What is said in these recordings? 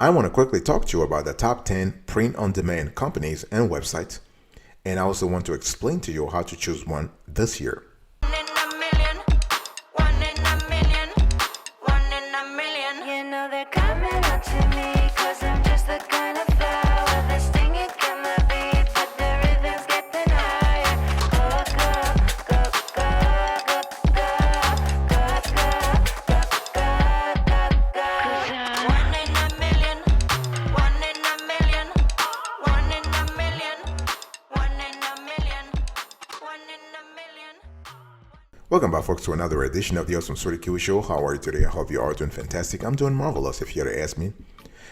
I want to quickly talk to you about the top 10 print-on-demand companies and websites, and I also want to explain to you how to choose one this year. One in a million, one in a million, one in a million. You know they're coming up to me, cause I'm just the kind of flower with a stinging killer beat, but the rhythm's getting higher. Go, go, go, go, go, go, go, go, go, go. One in a million, one in a million, one in a million, one in a million, one in a million. Welcome back, folks, to another edition of the Awesome Sorty Kiwi Show. How are you today? I hope you are doing fantastic. I'm doing marvelous, if you had to ask me.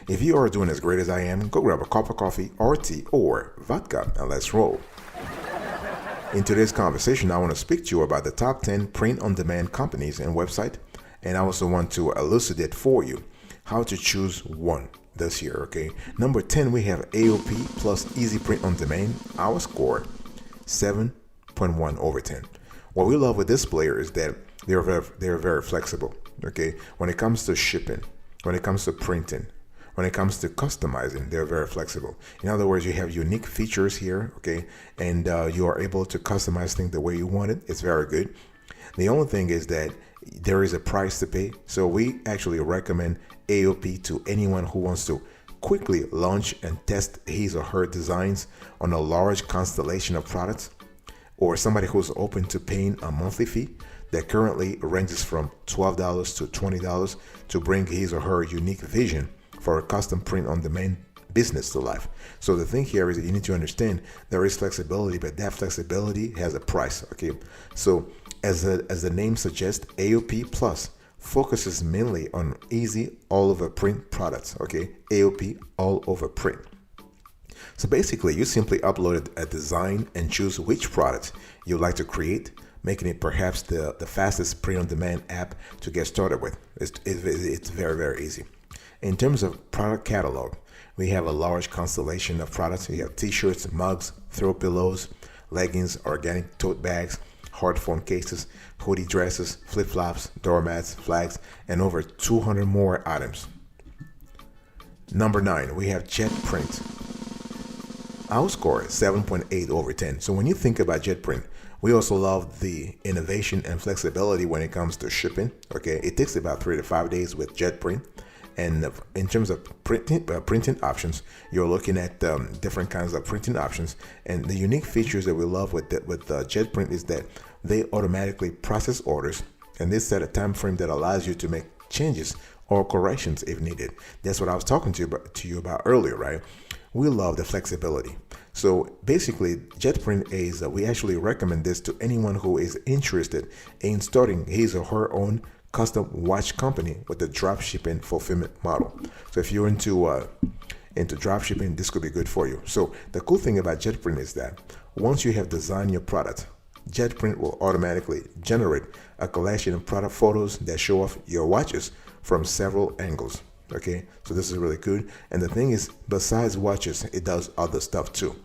If you are doing as great as I am, go grab a cup of coffee or tea or vodka and let's roll. In today's conversation, I want to speak to you about the top 10 print-on-demand companies and website, and I also want to elucidate for you how to choose one this year, okay? Number 10, we have AOP plus Easy Print on Demand. Our score, 7.1 over 10. What we love with this player is that they're very flexible, okay? When it comes to shipping, when it comes to printing, when it comes to customizing, they're very flexible. In other words, you have unique features here, okay? And you are able to customize things the way you want it. It's very good. The only thing is that there is a price to pay. So we actually recommend AOP to anyone who wants to quickly launch and test his or her designs on a large constellation of products, or somebody who's open to paying a monthly fee that currently ranges from $12 to $20 to bring his or her unique vision for a custom print-on-demand business to life. So the thing here is that you need to understand there is flexibility, but that flexibility has a price, okay? So as the name suggests, AOP Plus focuses mainly on easy all-over print products, okay? AOP all over print. So basically, you simply upload a design and choose which product you'd like to create, making it perhaps the fastest print-on-demand app to get started with. It's very, very easy. In terms of product catalog, we have a large constellation of products. We have t-shirts, mugs, throw pillows, leggings, organic tote bags, hard phone cases, hoodie dresses, flip-flops, doormats, flags, and over 200 more items. Number 9, we have Jet Print. Our score is 7.8 over 10. So when you think about Jet Print, we also love the innovation and flexibility when it comes to shipping. Okay, it takes about 3 to 5 days with Jet Print. And in terms of printing options, you're looking at different kinds of printing options. And the unique features that we love with Jet Print is that they automatically process orders, and they set a time frame that allows you to make changes or corrections if needed. That's what I was talking to you about earlier, right? We love the flexibility. So basically, JetPrint is, we actually recommend this to anyone who is interested in starting his or her own custom watch company with a drop shipping fulfillment model. So if you're into drop shipping, this could be good for you. So the cool thing about JetPrint is that once you have designed your product, JetPrint will automatically generate a collection of product photos that show off your watches from several angles. Okay, so this is really good. And the thing is, besides watches, it does other stuff too.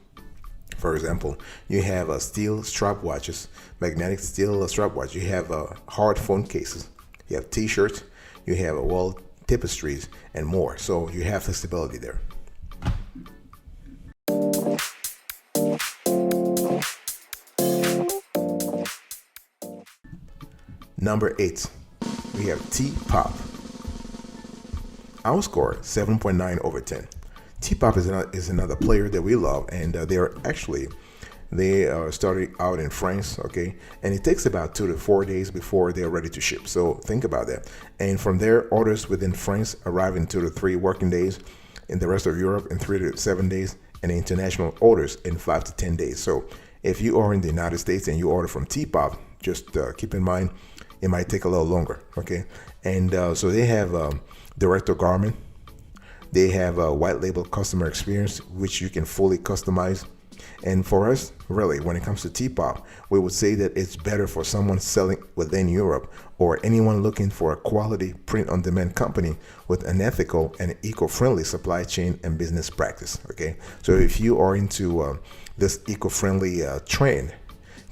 For example, you have steel strap watches, magnetic steel strap watch. You have hard phone cases. You have t-shirts. You have wall tapestries and more. So you have flexibility there. Number 8, we have TPOP. Our score, 7.9 over 10. TPOP is another player that we love, and they started out in France, okay? And it takes about 2 to 4 days before they're ready to ship. So think about that. And from there, orders within France arrive in 2 to 3 working days, in the rest of Europe in 3 to 7 days, and international orders in 5 to 10 days. So if you are in the United States and you order from TPOP, just keep in mind, it might take a little longer, okay? And so they have direct garment. They have a white label customer experience, which you can fully customize. And for us, really, when it comes to TPOP, we would say that it's better for someone selling within Europe or anyone looking for a quality print-on-demand company with an ethical and eco-friendly supply chain and business practice, okay? So if you are into this eco-friendly trend,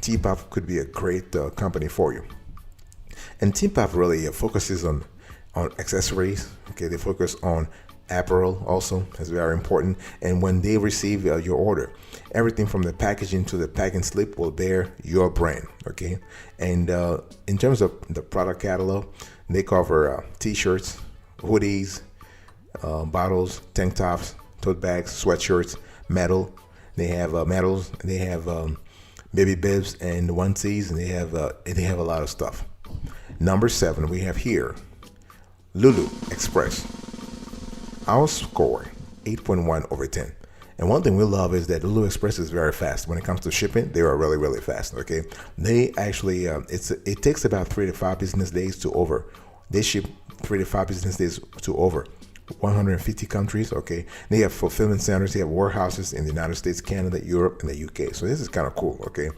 TPOP could be a great company for you. And TPOP really focuses on accessories, okay? They focus on apparel also is very important. And when they receive your order, everything from the packaging to the packing slip will bear your brand. Okay. And in terms of the product catalog, they cover t-shirts, hoodies, bottles, tank tops, tote bags, sweatshirts, metal. They have metals. They have baby bibs and onesies, and they have a lot of stuff. Number 7, we have here Lulu Express. Our score 8.1 over 10. And one thing we love is that Lulu Express is very fast. When it comes to shipping, they are really, really fast. Okay, they actually it takes about 3 to 5 business days to over. They ship 3 to 5 business days to over 150 countries. Okay, they have fulfillment centers. They have warehouses in the United States, Canada, Europe, and the UK. So this is kind of cool. Okay,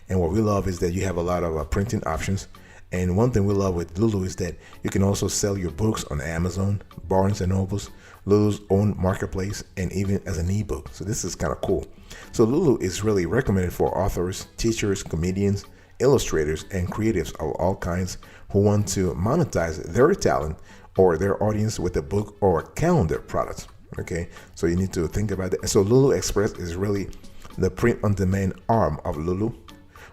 and what we love is that you have a lot of printing options. And one thing we love with Lulu is that you can also sell your books on Amazon, Barnes and Nobles, Lulu's own marketplace, and even as an ebook. So this is kind of cool. So Lulu is really recommended for authors, teachers, comedians, illustrators, and creatives of all kinds who want to monetize their talent or their audience with a book or calendar products. Okay, so you need to think about that. So Lulu Express is really the print-on-demand arm of Lulu,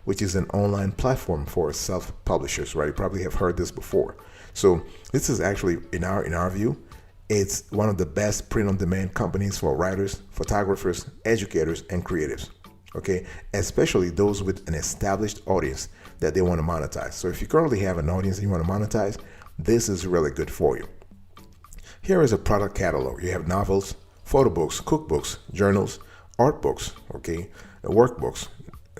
which is an online platform for self-publishers, right? You probably have heard this before. So this is actually, in our view, it's one of the best print-on-demand companies for writers, photographers, educators, and creatives, okay? Especially those with an established audience that they want to monetize. So if you currently have an audience that you want to monetize, this is really good for you. Here is a product catalog. You have novels, photo books, cookbooks, journals, art books, okay, workbooks.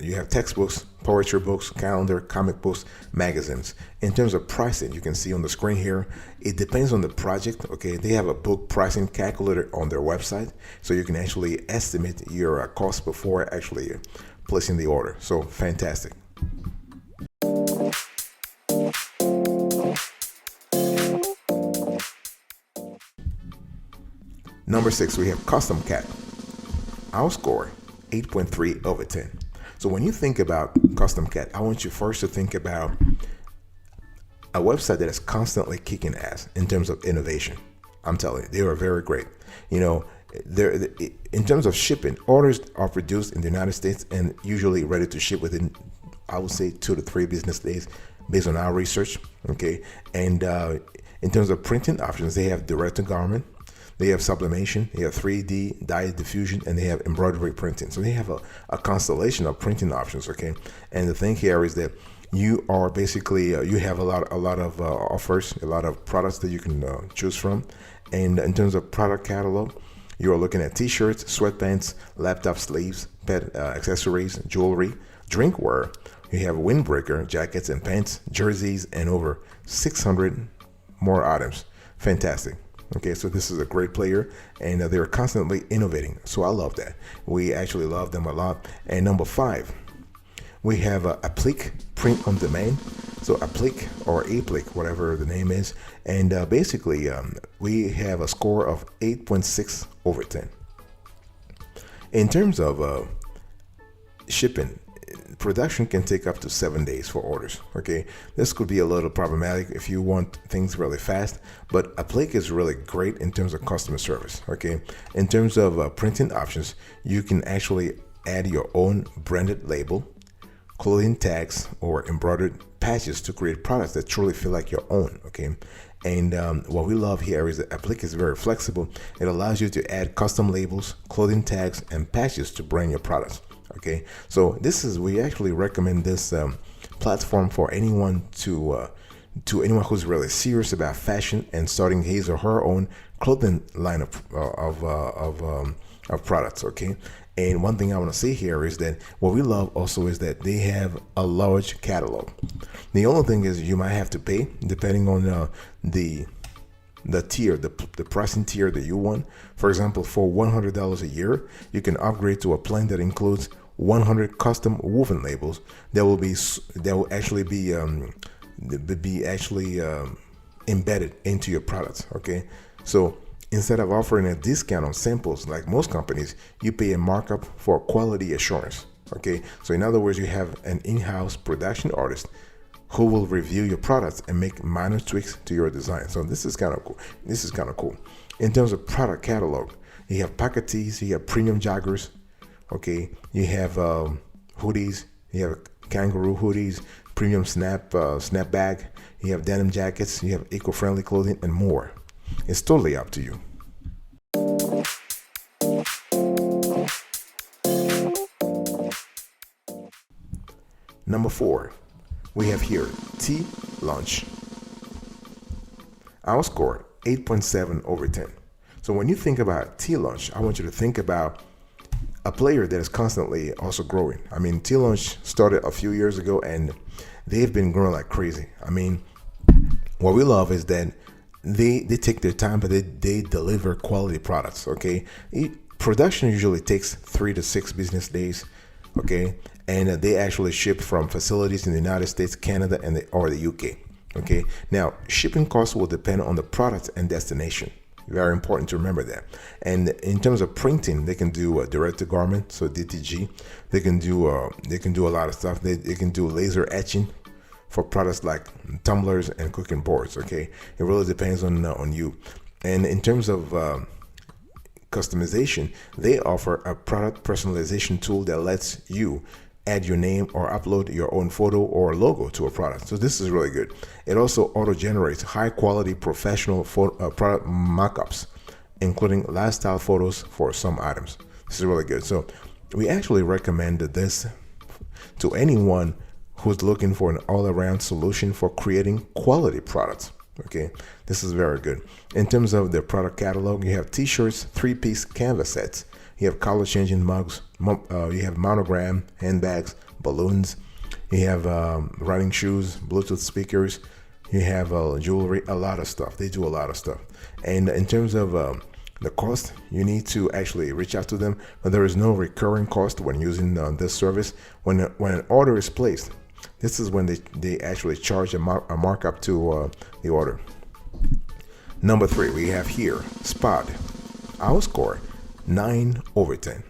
You have textbooks, poetry books, calendar, comic books, magazines. In terms of pricing, you can see on the screen here, it depends on the project. Okay, they have a book pricing calculator on their website, so you can actually estimate your cost before actually placing the order. So fantastic. Number 6, we have CustomCAD. Our score 8.3 over 10. So when you think about CustomCAD, I want you first to think about a website that is constantly kicking ass in terms of innovation. I'm telling you, they are very great. You know, in terms of shipping, orders are produced in the United States and usually ready to ship within, I would say, 2 to 3 business days based on our research. Okay, and in terms of printing options, they have direct to garment. They have sublimation, they have 3D dye diffusion, and they have embroidery printing. So they have a constellation of printing options, okay? And the thing here is that you are basically, you have a lot of offers, a lot of products that you can choose from. And in terms of product catalog, you are looking at t-shirts, sweatpants, laptop sleeves, pet accessories, jewelry, drinkware. You have windbreaker, jackets and pants, jerseys, and over 600 more items. Fantastic. Okay, so this is a great player, and they're constantly innovating. So I love that. We actually love them a lot. And number 5, we have Applic print on demand. So Applic or Applic, whatever the name is, and basically we have a score of 8.6 over 10. In terms of shipping, production can take up to 7 days for orders. Okay, this could be a little problematic if you want things really fast, but Applic is really great in terms of customer service. Okay, in terms of printing options, you can actually add your own branded label, clothing tags, or embroidered patches to create products that truly feel like your own. Okay, and what we love here is that Applic is very flexible. It allows you to add custom labels, clothing tags, and patches to brand your products. Okay, so we actually recommend this platform for anyone to anyone who's really serious about fashion and starting his or her own clothing line of products. Okay, and one thing I want to say here is that what we love also is that they have a large catalog. The only thing is you might have to pay depending on the tier, the pricing tier that you want. For example, for $100 a year, you can upgrade to a plan that includes 100 custom woven labels that will actually be embedded into your products. Okay, so instead of offering a discount on samples like most companies, you pay a markup for quality assurance. Okay, so in other words, you have an in-house production artist who will review your products and make minor tweaks to your design. So this is kind of cool. In terms of product catalog, you have pocket tees, you have premium joggers, okay, you have hoodies, you have kangaroo hoodies, premium snap bag, you have denim jackets, you have eco-friendly clothing, and more. It's totally up to you. Number 4, we have here TLaunch. Our score 8.7 over 10. So when you think about TLaunch, I want you to think about a player that is constantly also growing. I mean, TLaunch started a few years ago and they've been growing like crazy. I mean, what we love is that they take their time, but they deliver quality products. Okay, production usually takes 3 to 6 business days. Okay, and they actually ship from facilities in the United States, Canada, or the UK. Okay, now shipping costs will depend on the product and destination. Very important to remember that. And in terms of printing, they can do direct to garment, so DTG. They can do a lot of stuff. They can do laser etching for products like tumblers and cooking boards. Okay, it really depends on you. And in terms of customization, they offer a product personalization tool that lets you add your name or upload your own photo or logo to a product. So this is really good. It also auto-generates high-quality professional product mockups, including lifestyle photos for some items. This is really good. So we actually recommend this to anyone who's looking for an all-around solution for creating quality products. Okay, this is very good. In terms of the product catalog, you have t-shirts, 3-piece canvas sets, you have color changing mugs, you have monogram handbags, balloons, you have running shoes, Bluetooth speakers, you have jewelry, a lot of stuff. They do a lot of stuff. And in terms of the cost, you need to actually reach out to them, but there is no recurring cost when using this service. When an order is placed, this is when they actually charge a markup to the order. Number 3, we have here Spot. Our score 9 over 10.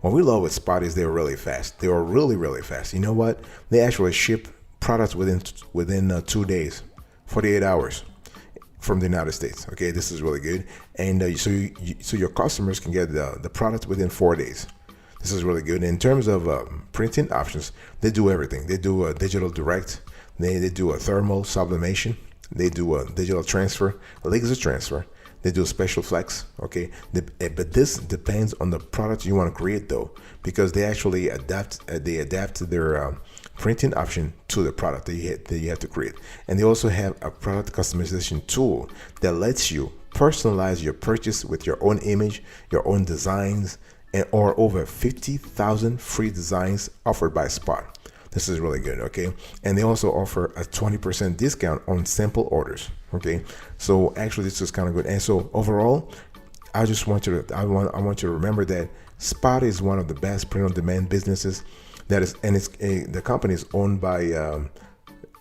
What we love with Spot is they're really fast. They are really fast. You know what? They actually ship products within 2 days, 48 hours from the United States. Okay, this is really good. And so your customers can get the product within 4 days. This is really good. In terms of printing options, they do everything. They do a digital direct. They do a thermal sublimation. They do a digital transfer, laser transfer. They do a special flex. Okay, but this depends on the product you want to create, though, because they actually adapt their printing option to the product that you have to create. And they also have a product customization tool that lets you personalize your purchase with your own image, your own designs, or over 50,000 free designs offered by Spot. This is really good. Okay, and they also offer a 20% discount on sample orders. Okay, so actually this is kind of good. And so overall, I want you to remember that Spot is one of the best print-on-demand businesses that is, and the company is owned by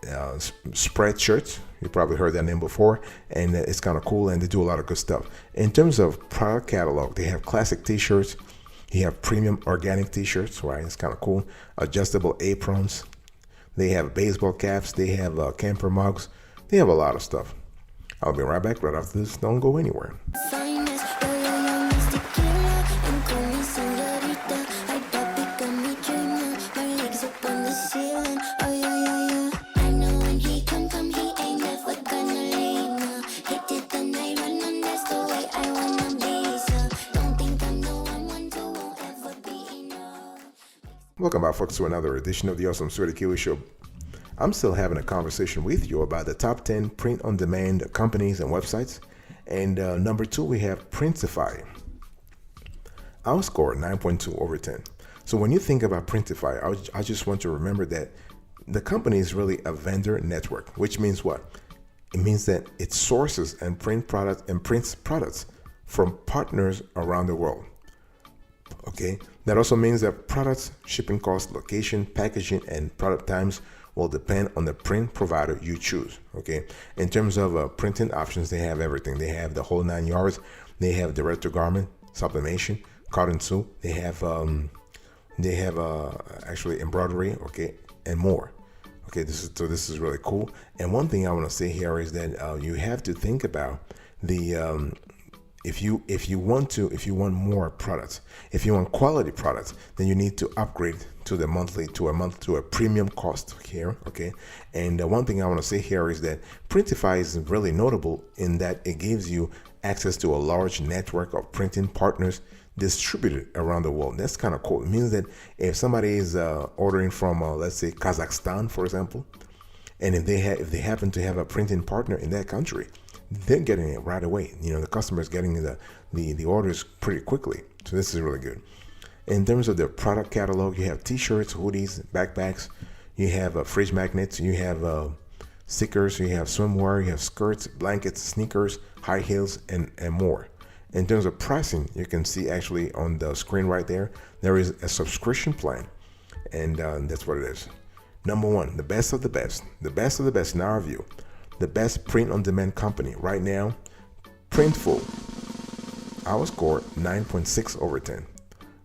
Spreadshirts. You probably heard that name before, and it's kind of cool, and they do a lot of good stuff. In terms of product catalog, they have classic t-shirts. You have premium organic t-shirts, right? It's kind of cool. Adjustable aprons. They have baseball caps. They have camper mugs. They have a lot of stuff. I'll be right back right after this. Don't go anywhere. Welcome back, folks, to another edition of the Awesome Sweaty Kiwi Show. I'm still having a conversation with you about the top 10 print-on-demand companies and websites. And number 2, we have Printify. Our score 9.2 over 10. So when you think about Printify, I just want you to remember that the company is really a vendor network, which means what? It means that it sources and prints products from partners around the world. Okay, that also means that products, shipping costs, location, packaging, and product times will depend on the print provider you choose. Okay, in terms of printing options, they have everything. They have the whole 9 yards. They have direct to garment, sublimation, cotton sew. They have actually embroidery, okay, and more. Okay, this is really cool. And one thing I want to say here is that you have to think about the if you want more products, if you want quality products, then you need to upgrade to a premium cost here. Okay, and one thing I want to say here is that Printify is really notable in that it gives you access to a large network of printing partners distributed around the world. That's kind of cool. It means that if somebody is ordering from let's say Kazakhstan, for example, and if they happen to have a printing partner in that country, they're getting it right away. The customer is getting the orders pretty quickly. So this is really good. In terms of the product catalog, you have t-shirts, hoodies, backpacks, you have fridge magnets, you have stickers, you have swimwear, you have skirts, blankets, sneakers, high heels, and more. In terms of pricing, you can see actually on the screen right there is a subscription plan, and that's what it is. Number one, the best of the best in our view, the best print-on-demand company right now, Printful. Our score 9.6 over 10.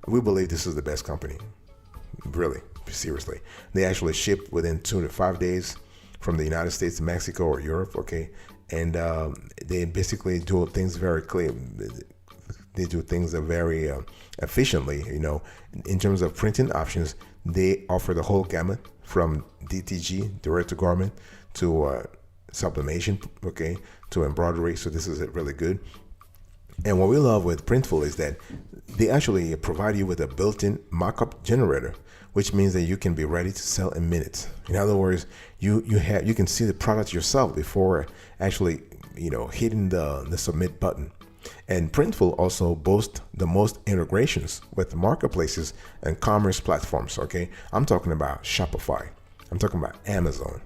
We believe this is the best company. Really, seriously. They actually ship within 2 to 5 days from the United States, Mexico, or Europe. Okay, and they basically do things very clear. They do things very efficiently. In terms of printing options, they offer the whole gamut from DTG, direct to garment, to sublimation, okay, to embroidery. So this is really good. And what we love with Printful is that they actually provide you with a built-in mock-up generator, which means that you can be ready to sell in minutes. In other words, you can see the product yourself before actually hitting the submit button. And Printful also boasts the most integrations with marketplaces and commerce platforms. Okay, I'm talking about Shopify. I'm talking about Amazon.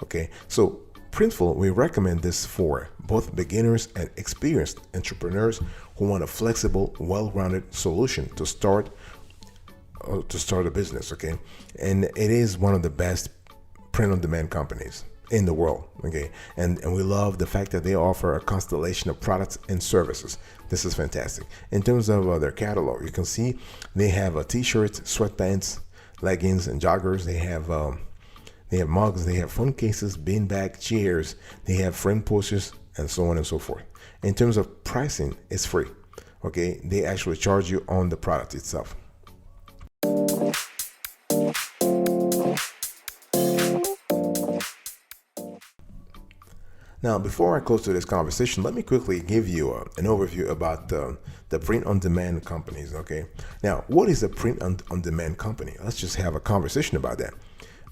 Okay, so Printful, we recommend this for both beginners and experienced entrepreneurs who want a flexible, well-rounded solution to start a business. Okay, and it is one of the best print-on-demand companies in the world. Okay, and we love the fact that they offer a constellation of products and services. This is fantastic. In terms of their catalog, you can see they have t-shirts, sweatpants, leggings, and joggers. They have mugs, they have phone cases, beanbag chairs, they have frame posters, and so on and so forth. In terms of pricing, it's free. Okay, they actually charge you on the product itself. Now, before I close to this conversation, let me quickly give you an overview about the print-on-demand companies. Okay, now what is a print-on-demand company? Let's just have a conversation about that.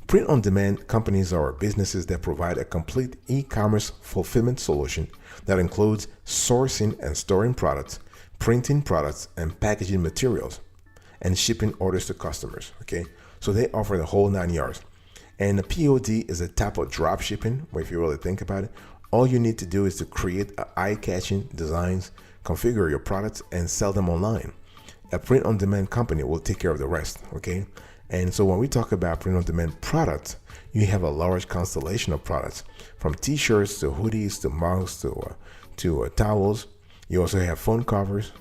Print-on-demand companies are businesses that provide a complete e-commerce fulfillment solution that includes sourcing and storing products, printing products and packaging materials, and shipping orders to customers. Okay, so they offer the whole 9 yards. And the POD is a type of drop shipping where, if you really think about it, all you need to do is to create eye-catching designs, configure your products, and sell them online. A print-on-demand company will take care of the rest. Okay. And so when we talk about print-on-demand products, you have a large constellation of products, from t-shirts to hoodies to mugs to towels. You also have phone covers,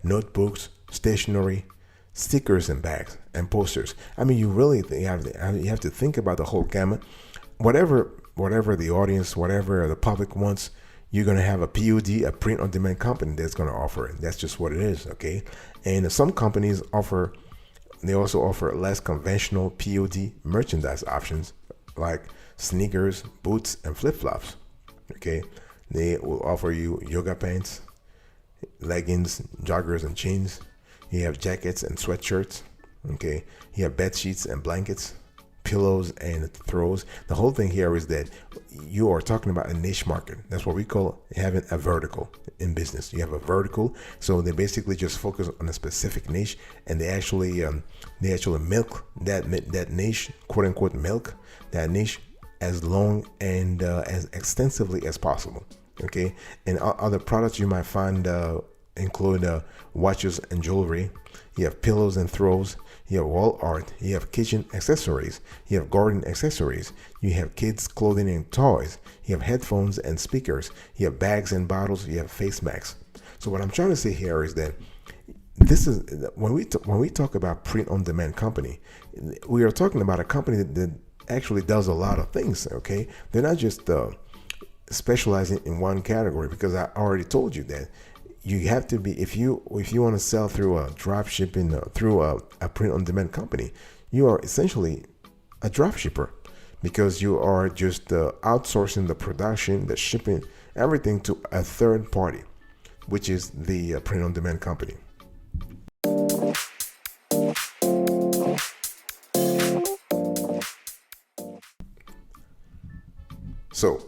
notebooks, stationery, stickers, and bags and posters. I mean, you have to think about the whole gamut. Whatever the audience, whatever the public wants, you're going to have a POD, a print-on-demand company that's going to offer it. That's just what it is. Okay. And some companies also offer less conventional POD merchandise options like sneakers, boots, and flip-flops. Okay, they will offer you yoga pants, leggings, joggers, and jeans. You have jackets and sweatshirts. Okay, you have bed sheets and blankets, pillows and throws. The whole thing here is that you are talking about a niche market. That's what we call having a vertical in business. You have a vertical, so they basically just focus on a specific niche, and they actually milk that niche, quote unquote, milk that niche as long and as extensively as possible. Okay, and other products you might find include watches and jewelry. You have pillows and throws. You have wall art. You have kitchen accessories. You have garden accessories. You have kids' clothing and toys. You have headphones and speakers. You have bags and bottles. You have face masks. So what I'm trying to say here is that this is when we talk about print-on-demand company, we are talking about a company that actually does a lot of things. Okay, they're not just specializing in one category, because I already told you that you have to be, if you want to sell through a drop shipping, through a print-on-demand company, you are essentially a drop shipper, because you are just outsourcing the production, the shipping, everything to a third party, which is the print-on-demand company. So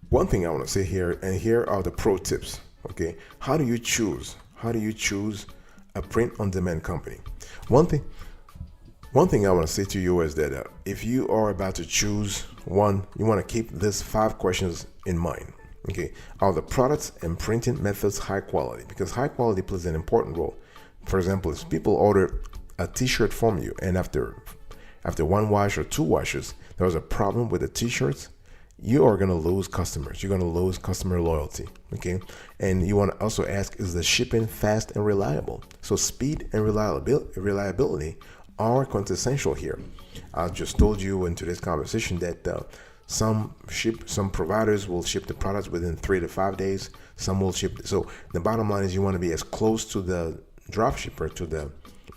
one thing I want to say here, and here are the pro tips. Okay, how do you choose a print-on-demand company? One thing I want to say to you is that if you are about to choose one, you want to keep these 5 questions in mind. Okay, are the products and printing methods high quality? Because high quality plays an important role. For example, if people order a t-shirt from you, and after 1 wash or 2 washes there was a problem with the t-shirts, you are going to lose customers. You're going to lose customer loyalty. Okay, and you want to also ask, is the shipping fast and reliable? So speed and reliability are quintessential here. I just told you in today's conversation that some providers will ship the products within 3 to 5 days. Some will ship. So the bottom line is you want to be as close to the drop shipper, to the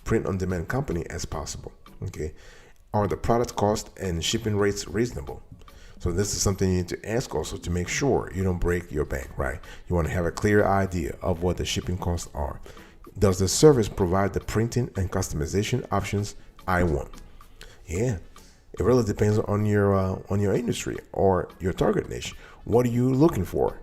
print-on-demand company as possible. Okay, are the product cost and shipping rates reasonable? So this is something you need to ask also to make sure you don't break your bank, right? You want to have a clear idea of what the shipping costs are. Does the service provide the printing and customization options I want? Yeah, it really depends on your industry or your target niche. What are you looking for?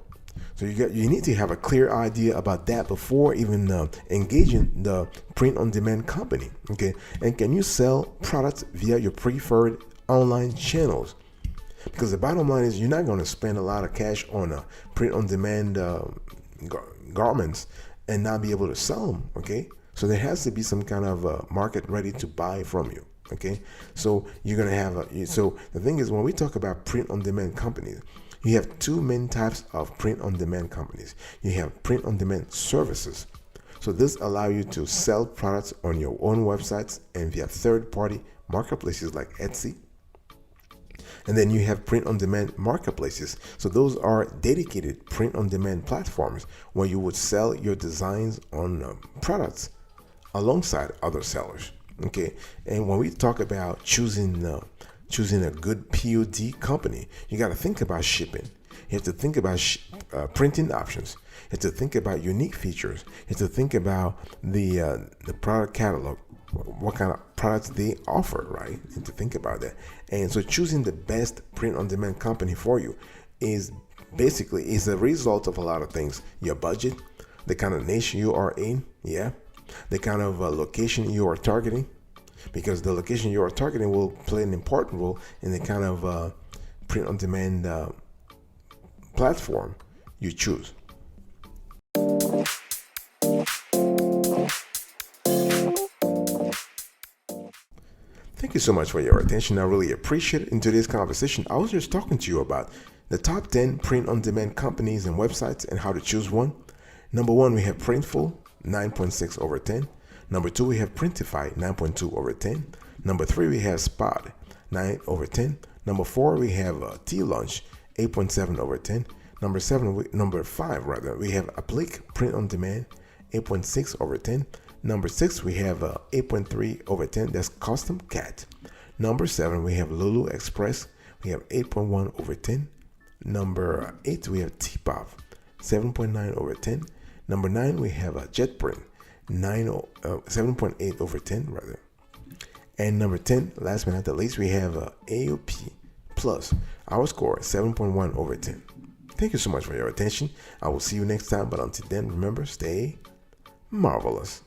So you need to have a clear idea about that before even engaging the print-on-demand company. Okay, and can you sell products via your preferred online channels? Because the bottom line is you're not going to spend a lot of cash on print-on-demand garments and not be able to sell them. Okay, so there has to be some kind of market ready to buy from you. Okay, so you're going to have so the thing is, when we talk about print-on-demand companies, you have 2 main types of print-on-demand companies. You have print-on-demand services. So this allows you to sell products on your own websites and via third-party marketplaces like Etsy. And then you have print-on-demand marketplaces. So those are dedicated print-on-demand platforms where you would sell your designs on products alongside other sellers. Okay, and when we talk about choosing a good POD company, you got to think about shipping. You have to think about printing options. You have to think about unique features. You have to think about the product catalog, what kind of products they offer, right? And to think about that. And so choosing the best print-on-demand company for you is a result of a lot of things. Your budget, the kind of niche you are in, yeah, the kind of location you are targeting, because the location you are targeting will play an important role in the kind of print-on-demand platform you choose. Thank you so much for your attention. I really appreciate it. In today's conversation, I was just talking to you about the top 10 print-on-demand companies and websites and how to choose one. Number 1, we have Printful, 9.6 over 10. Number 2, we have Printify, 9.2 over 10. Number 3, we have Spot, 9 over 10. Number 4, we have TLaunch, 8.7 over 10. Number 5, we have Applic, Print on Demand, 8.6 over 10. Number 6, we have 8.3 over 10. That's CustomCAD. Number 7, we have Lulu Express. We have 8.1 over 10. Number 8, we have TPOP, 7.9 over 10. Number 9, we have JetPrint, 7.8 over 10 rather. And number 10, last but not the least, we have AOP Plus. Our score 7.1 over 10. Thank you so much for your attention. I will see you next time, but until then, remember, stay marvelous.